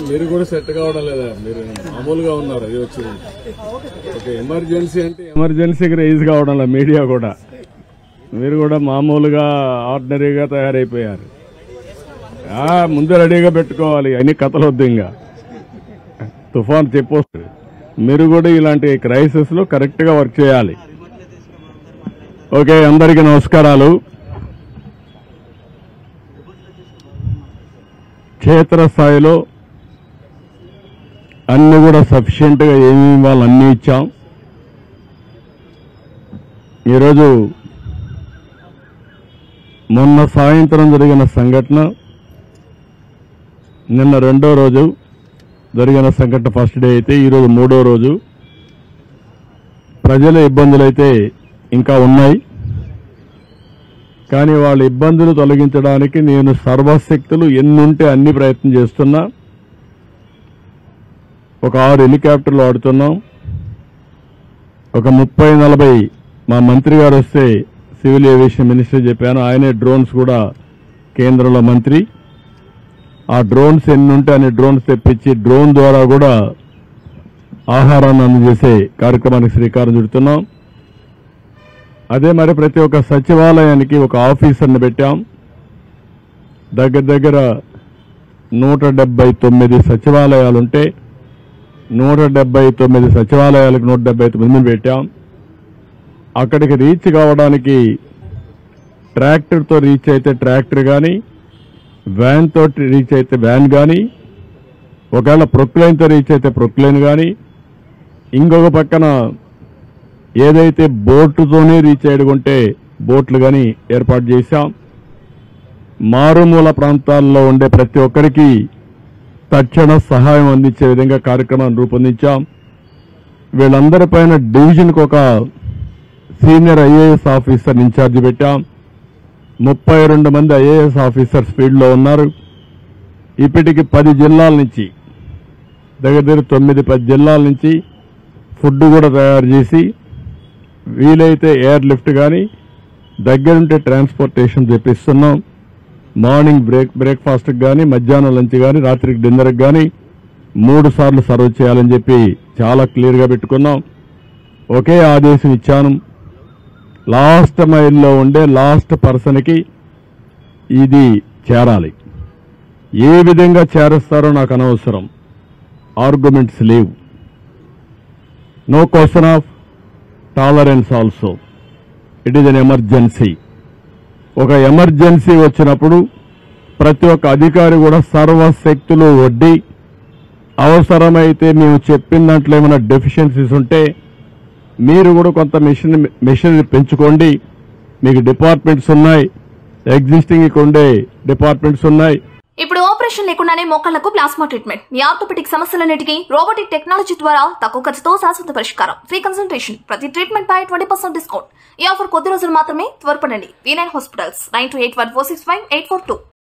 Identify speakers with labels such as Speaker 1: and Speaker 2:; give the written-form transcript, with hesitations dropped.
Speaker 1: మీరు కూడా సెట్ కావడం లేదా? మీరు మామూలుగా ఉన్నారు. అది వచ్చింది ఒక ఎమర్జెన్సీ అంటే ఎమర్జెన్సీకి రైజ్ కావడం లేదు. మీడియా కూడా మీరు కూడా మామూలుగా ఆర్డినరీగా తయారైపోయారు. ముందు రెడీగా పెట్టుకోవాలి. అన్ని కథలు వద్దు. ఇంకా తుఫాన్ చెప్పొస్తుంది. మీరు కూడా ఇలాంటి క్రైసిస్ లో కరెక్ట్ గా వర్క్ చేయాలి. ఓకే, అందరికీ నమస్కారాలు. క్షేత్రస్థాయిలో అన్ని కూడా సఫిషియెంట్ గా ఏమి ఇవ్వాలి అన్ని ఇచ్చాం. ఈరోజు మొన్న సాయంత్రం జరిగిన సంఘటన, నిన్న రెండో రోజు జరిగిన సంఘటన ఫస్ట్ డే అయితే ఈరోజు మూడో రోజు. ప్రజల ఇబ్బందులైతే ఇంకా ఉన్నాయి. కానీ వాళ్ళ ఇబ్బందులు తొలగించడానికి నేను సర్వశక్తులు ఎన్నుంటే అన్ని ప్రయత్నం చేస్తున్నా. ఒక 6 హెలికాప్టర్లు వాడుతున్నాం. ఒక 30-40 మా మంత్రి గారు వస్తే సివిల్ ఏవియేషన్ మినిస్టర్ చెప్పాను. ఆయనే డ్రోన్స్ కూడా కేంద్రంలో మంత్రి. ఆ డ్రోన్స్ ఎన్నుంటే అన్ని డ్రోన్స్ తెప్పించి డ్రోన్ ద్వారా కూడా ఆహారాన్ని అందజేసే కార్యక్రమానికి శ్రీకారం చుడుతున్నాం. అదే మరి ప్రతి ఒక్క సచివాలయానికి ఒక ఆఫీసర్ని పెట్టాం. దగ్గర 179 సచివాలయాలుంటే 179 సచివాలయాలకు 179 పెట్టాం. అక్కడికి రీచ్ కావడానికి ట్రాక్టర్తో రీచ్ అయితే ట్రాక్టర్ కానీ, వ్యాన్ తోటి రీచ్ అయితే వ్యాన్ కానీ, ఒకవేళ ప్రొక్లైన్తో రీచ్ అయితే ప్రొక్లైన్ కానీ, ఇంకొక పక్కన ఏదైతే బోటుతోనే రీచ్ అయ్యకుంటే బోట్లు కానీ ఏర్పాటు చేశాం. మారుమూల ప్రాంతాల్లో ఉండే ప్రతి ఒక్కరికి తక్షణ సహాయం అందించే విధంగా కార్యక్రమాన్ని రూపొందించాం. వీళ్ళందరిపైన డివిజన్కు ఒక సీనియర్ ఐఏఎస్ ఆఫీసర్ ఇన్ఛార్జ్ పెట్టాం. 32 మంది ఐఏఎస్ ఆఫీసర్స్ ఫీల్డ్లో ఉన్నారు. ఇప్పటికి 10 జిల్లాల నుంచి దగ్గర 9-10 జిల్లాల నుంచి ఫుడ్ కూడా తయారు చేసి వీలైతే ఎయిర్ లిఫ్ట్ కానీ దగ్గరుంటే ట్రాన్స్పోర్టేషన్ తెప్పిస్తున్నాం. మార్నింగ్ బ్రేక్ఫాస్ట్కి కానీ, మధ్యాహ్నం లంచ్ కానీ, రాత్రికి డిన్నర్కి కానీ 3 సార్లు సర్వ్ చేయాలని చెప్పి చాలా క్లియర్గా పెట్టుకున్నాం. ఒకే ఆదేశం ఇచ్చాను. లాస్ట్ మైల్లో ఉండే లాస్ట్ పర్సన్కి ఇది చేరాలి. ఏ విధంగా చేరుస్తారో నాకు అనవసరం. ఆర్గ్యుమెంట్స్ లేవు. No question of tolerance also. It is an emergency. ఒక ఎమర్జెన్సీ వచ్చినప్పుడు ప్రతి ఒక్క అధికారి కూడా సర్వశక్తులు వడ్డీ, అవసరమైతే మేము చెప్పిన దాంట్లో ఏమైనా డెఫిషియన్సీస్ ఉంటే మీరు కూడా కొంత మిషనరీ పెంచుకోండి. మీకు డిపార్ట్మెంట్స్ ఉన్నాయి, ఎగ్జిస్టింగ్ ఇక్కడ ఉండే డిపార్ట్మెంట్స్ ఉన్నాయి.
Speaker 2: ఇప్పుడు ఆపరేషన్ లేకుండానే మోకాళ్లకు ప్లాస్మా ట్రీట్మెంట్. మీ ఆర్థోపెడిక్ సమస్యలన్నిటికీ రోబోటిక్ టెక్నాలజీ ద్వారా తక్కువ ఖర్చుతో శాశ్వత పరిష్కారం. Free consultation. ప్రతి ట్రీట్మెంట్ పై 20% డిస్కౌంట్. ఈ ఆఫర్ కొద్ది రోజులు మాత్రమే. త్వరపడండి. V9 hospitals 9281465842.